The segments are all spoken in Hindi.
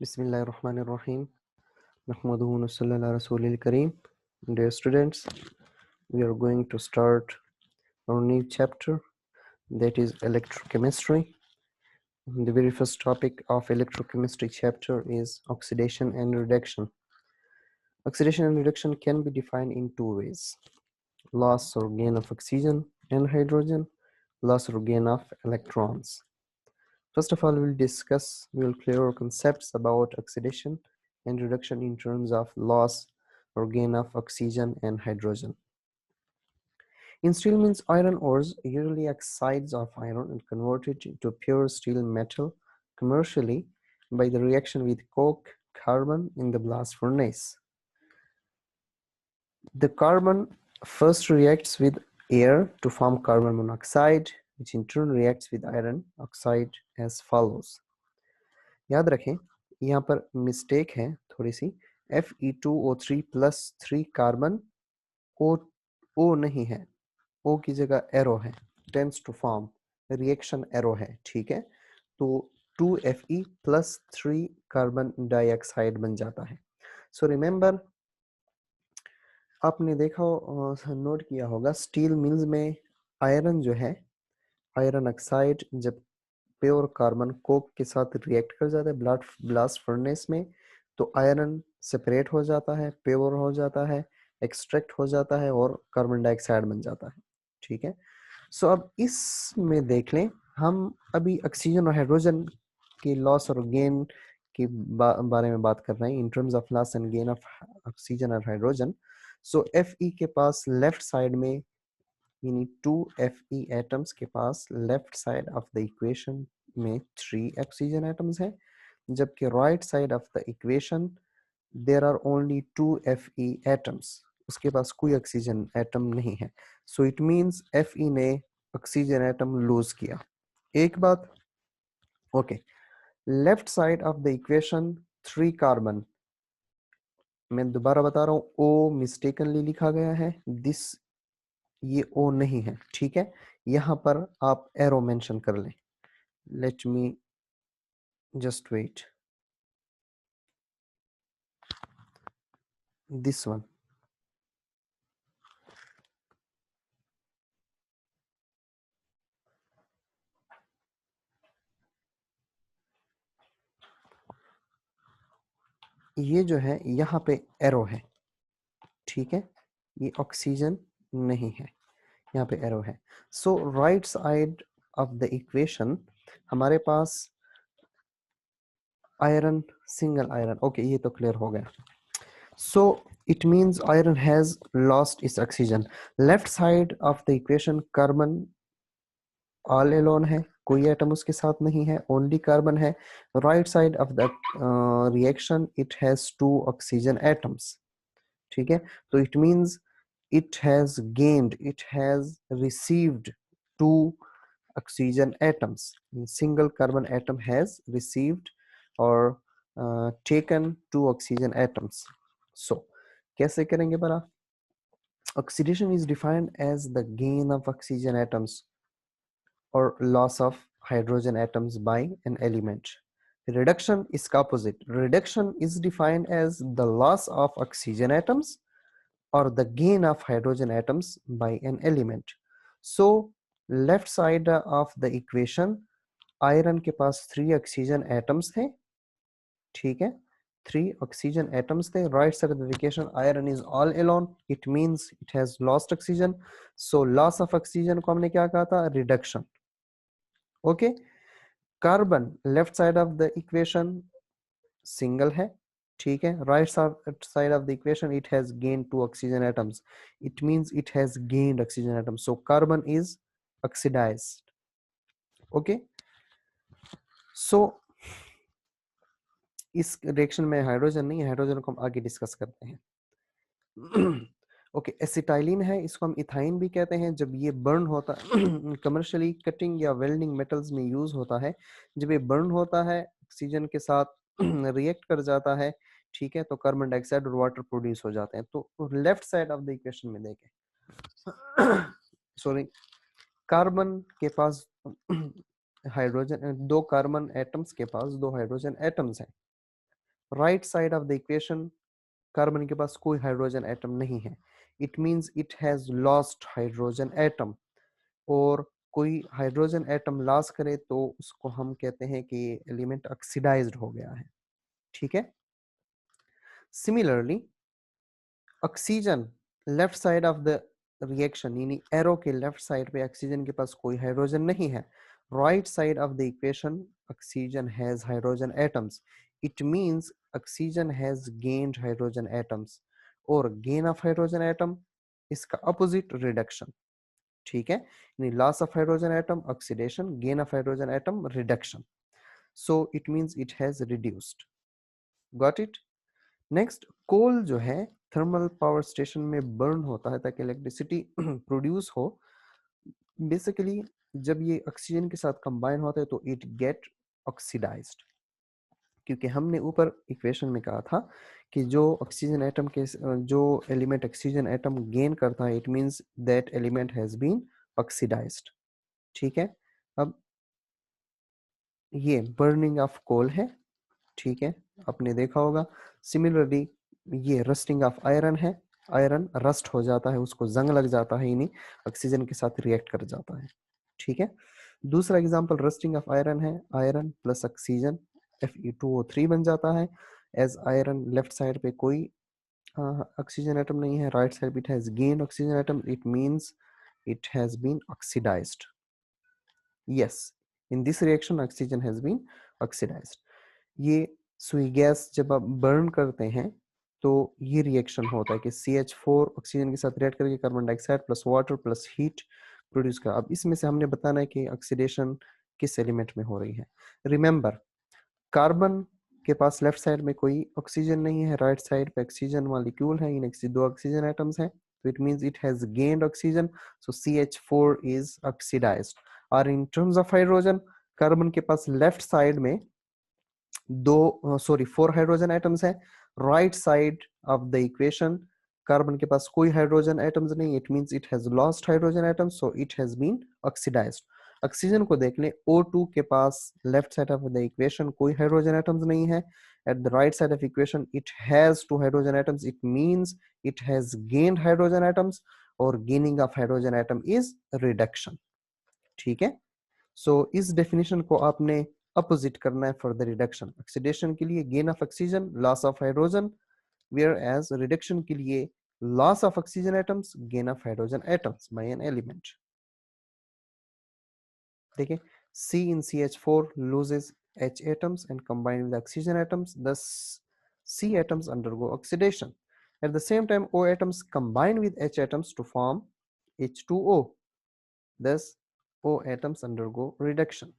Bismillahirrahmanirrahim. Nahmaduhu wa nusalli ala Rasulil Kareem. Dear students, we are going to start our new chapter, that is electrochemistry. The very first topic of electrochemistry chapter is oxidation and reduction. Oxidation and reduction can be defined in two ways: loss or gain of oxygen and hydrogen, loss or gain of electrons. First of all, we'll clear our concepts about oxidation and reduction in terms of loss or gain of oxygen and hydrogen. In steel means iron ores, usually oxides of iron, and converted into pure steel metal commercially by the reaction with coke carbon in the blast furnace. The carbon first reacts with air to form carbon monoxide, which in turn reacts with iron oxide as follows. याद रखें, यहाँ पर मिस्टेक है थोड़ी सी, Fe2O3 प्लस 3 कार्बन O नहीं है, O की जगह एरो है, tense to form, reaction arrow है, ठीक है, तो 2Fe प्लस 3 कार्बन डाइऑक्साइड बन जाता है. सो रिमेंबर, आपने देखा नोट किया होगा स्टील मिल्स में आयरन जो है, आयरन ऑक्साइड जब प्योर कार्बन कोक के साथ रिएक्ट कर जाता है ब्लास्ट फर्नेस में, तो आयरन सेपरेट हो जाता है, प्योर हो जाता है, एक्सट्रैक्ट हो जाता है और कार्बन डाइऑक्साइड बन जाता है, ठीक है. सो अब इसमें देख लें, हम अभी ऑक्सीजन और हाइड्रोजन की लॉस और गेन के बारे में बात कर रहे हैं इन terms of loss and gain of oxygen और हाइड्रोजन. सो Fe के पास लेफ्ट साइड में, यानी 2Fe एटम्स के पास left side of the equation में 3 ऑक्सीजन एटम्स हैं, जबकि right side of the equation there are only 2Fe atoms, उसके पास कोई ऑक्सीजन एटम नहीं है. सो इट मींस Fe ने ऑक्सीजन एटम लूज किया. एक बात, okay, left side of the equation 3 carbon, मैं दोबारा बता रहा हूँ, O मिस्टेकनली लिखा गया है, दिस ये O नहीं है, ठीक है, यहाँ पर आप एरो मेंशन कर लें. Let me just wait, this one, ये जो है यहाँ पे एरो है, ठीक है, ये ऑक्सीजन नहीं है, यहाँ पे एरो है. So right side of the equation हमारे पास आयरन, सिंगल आयरन, ओके, ये तो क्लियर हो गया. So it means iron has lost its oxygen. Left side of the equation carbon all alone है, कोई एटम उसके साथ नहीं है, ओनली कार्बन है. Right side of the reaction it has 2 oxygen atoms, ठीक है, तो it means it has gained, it has received 2 oxygen atoms. Single carbon atom has received or taken 2 oxygen atoms. So कैसे करेंगे बरा? Oxidation is defined as the gain of oxygen atoms or loss of hydrogen atoms by an element. Reduction is opposite. Reduction is defined as the loss of oxygen atoms or the gain of hydrogen atoms by an element. So left side of the equation, iron के पास 3 ऑक्सीजन एटम्स थे, ठीक है, 3 ऑक्सीजन एटम्स थे. Right side of the equation iron is all alone, it means it has lost oxygen. So loss of oxygen को हमने क्या कहा था? Reduction. Okay, carbon left side of the equation single है, ठीक है, right side of the equation it has gained 2 oxygen atoms, it means it has gained oxygen atoms. So carbon is oxidised. Okay, so इस रिएक्शन में हाइड्रोजन नहीं है, हाइड्रोजन को हम आगे डिस्कस करते हैं. ओके, एसिटाइलिन है, इसको हम इथाइन भी कहते हैं. जब ये बर्न होता कमर्शियली कटिंग या वेल्डिंग मेटल्स में यूज होता है, जब ये बर्न होता है ऑक्सीजन के साथ रिएक्ट कर जाता है, ठीक है, तो कार्बन डाइऑक्साइड और वाटर प्रोड्यूस हो जाते हैं. तो left side of the equation में देखें, सॉरी, कार्बन के पास हाइड्रोजन, 2 कार्बन एटम्स के पास 2 हाइड्रोजन एटम्स हैं, right side of the equation carbon के पास कोई हाइड्रोजन एटम नहीं है, it means it has lost hydrogen atom. और कोई हाइड्रोजन एटम लॉस करे तो उसको हम कहते हैं कि एलिमेंट ऑक्सीडाइज्ड हो गया है, ठीक है। Similarly oxygen left side of the reaction, यानी एरो के लेफ्ट साइड पे ऑक्सीजन के पास कोई हाइड्रोजन नहीं है, right side of the equation oxygen has hydrogen atoms, it means oxygen has gained hydrogen atoms. और गेन ऑफ हाइड्रोजन एटम इसका अपोजिट रिडक्शन, ठीक है, यानी loss of hydrogen atom oxidation, gain of hydrogen atom reduction, so it means it has reduced. Got it. Next, कोल जो है थर्मल पावर स्टेशन में बर्न होता है ताकि इलेक्ट्रिसिटी प्रोड्यूस हो। बेसिकली जब ये ऑक्सीजन के साथ कंबाइन होता है तो इट गेट ऑक्सीडाइज्ड, क्योंकि हमने ऊपर इक्वेशन में कहा था कि जो ऑक्सीजन एटम के जो एलिमेंट ऑक्सीजन एटम गेन करता है, it means that element has been oxidised, ठीक है। अब ये बर्निंग ऑफ कोल है, ठीक है, आपने देखा होगा। सिमिलरली ये रस्टिंग ऑफ आयरन है, आयरन रस्ट हो जाता है, उसको जंग लग जाता है, यानी ऑक्सीजन के साथ रिएक्ट कर जाता है, ठीक है। दूसरा एग्जांपल रस्टिंग ऑफ आयरन है, आयरन प्लस ऑक्सीजन Fe2O3 बन जाता है। एज आयरन लेफ्ट साइड पे कोई ऑक्सीजन एटम नहीं है, राइट साइड पे it has gained oxygen atom, it means it has been oxidized. Yes, in this reaction oxygen has been oxidized. ये सुई गैस जब आप बर्न करते हैं तो ये रिएक्शन होता है कि CH4 ऑक्सीजन के साथ रिएक्ट करके carbon dioxide plus water plus heat produce कर। अब इसमें से हमने बताना है कि ऑक्सीडेशन किस एलिमेंट में हो रही है। रिमेंबर, कार्बन के पास लेफ्ट साइड में कोई ऑक्सीजन नहीं है, राइट साइड पे ऑक्सीजन मॉलिक्यूल है, इन दो ऑक्सीजन एटम्स हैं, तो it means it has gained oxygen, so CH4 is oxidised. और in terms of hydrogen, carbon के पास लेफ्ट साइड में दो सॉरी 4 हाइड्रोजन एटम्स है, right side of the equation carbon के पास कोई हाइड्रोजन एटम्स नहीं, it means it has lost hydrogen atoms, so it has been oxidised. Oxygen को देख लें, O2 के पास left side of the equation कोई हाइड्रोजन एटम्स नहीं है, at the right side of equation it has 2 hydrogen atoms, it means it has gained hydrogen atoms, और gaining of hydrogen atom is reduction, ठीक है। सो इस डेफिनेशन को आपने अपोजिट करना है फॉर द रिडक्शन। ऑक्सीडेशन के लिए gain of oxygen, loss of hydrogen, whereas reduction के लिए loss of oxygen atoms, gain of hydrogen atoms by an element. देखिए, C in CH4 loses H atoms and combine with oxygen atoms, thus C atoms undergo oxidation. At the same time, O atoms combine with H atoms to form H2O, thus O atoms undergo reduction,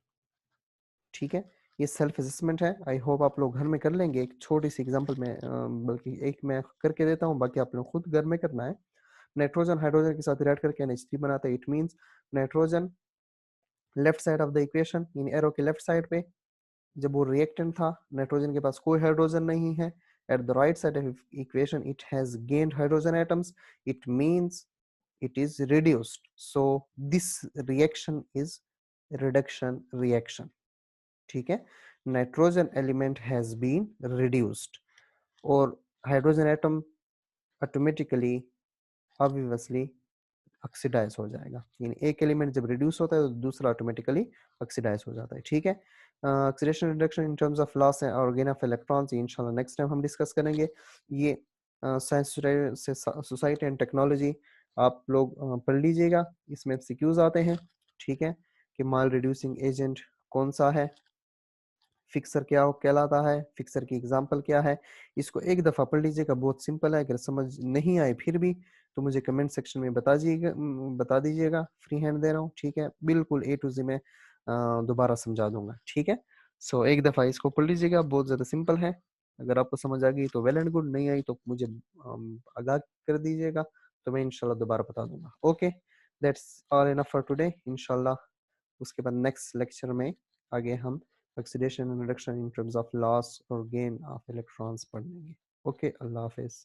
ठीक है। ये सेल्फ असेसमेंट है, आई होप आप लोग घर में कर लेंगे। एक छोटी सी एग्जांपल में बल्कि एक मैं करके देता हूँ, बाकी आप लोग खुद घर में करना है। नाइट्रोजन हाइड्रोजन के साथ रिएक्ट करके NH3 बनाता है, it means nitrogen left side of the equation, in arrow के लेफ्ट साइड पे जब वो रिएक्टेंट था, नाइट्रोजन के पास कोई हाइड्रोजन नहीं है, at the right side of equation it has gained hydrogen atoms, it means it is reduced, so this reaction is reduction reaction, ठीक है। Nitrogen element has been reduced और hydrogen atom automatically obviously oxidise हो जाएगा, यानी एक एलिमेंट जब रिड्यूस होता है तो दूसरा ऑटोमेटिकली ऑक्सीडाइज हो जाता है, ठीक है। Oxidation reduction in terms of loss और गेन ऑफ इलेक्ट्रॉन्स इंशाल्लाह नेक्स्ट टाइम हम डिस्कस करेंगे। ये साइंस से सोसाइटी एंड टेक्नोलॉजी आप लोग पढ़ लीजिएगा, इसमें एमसीक्यूज आते हैं, ठीक है, कि माल रिड्यूसिंग एजेंट कौन सा है, फिक्सर क्या कहलाता है, फिक्सर की एग्जांपल क्या है, इसको एक दफ़ा पढ़ लीजिएगा, बहुत सिंपल है। अगर समझ नहीं आए फिर भी तो मुझे कमेंट सेक्शन में बता दीजिएगा, फ्री हैंड दे रहा हूँ, ठीक है, बिल्कुल A to Z में दोबारा समझा दूंगा, ठीक है। सो एक दफ़ा इसको पढ़ लीजिएगा, बहुत ज़्यादा सिंपल है। अगर आपको समझ आ गई तो वेल एंड गुड, नहीं आई तो मुझे आगाह कर दीजिएगा, तो मैं इंशाल्लाह दोबारा बता दूंगा। Okay, that's all enough for today. इंशाल्लाह उसके बाद नेक्स्ट लेक्चर में आगे हम oxidation and reduction in terms of loss or gain of electrons पढ़ेंगे। ओके, अल्लाह हाफिज।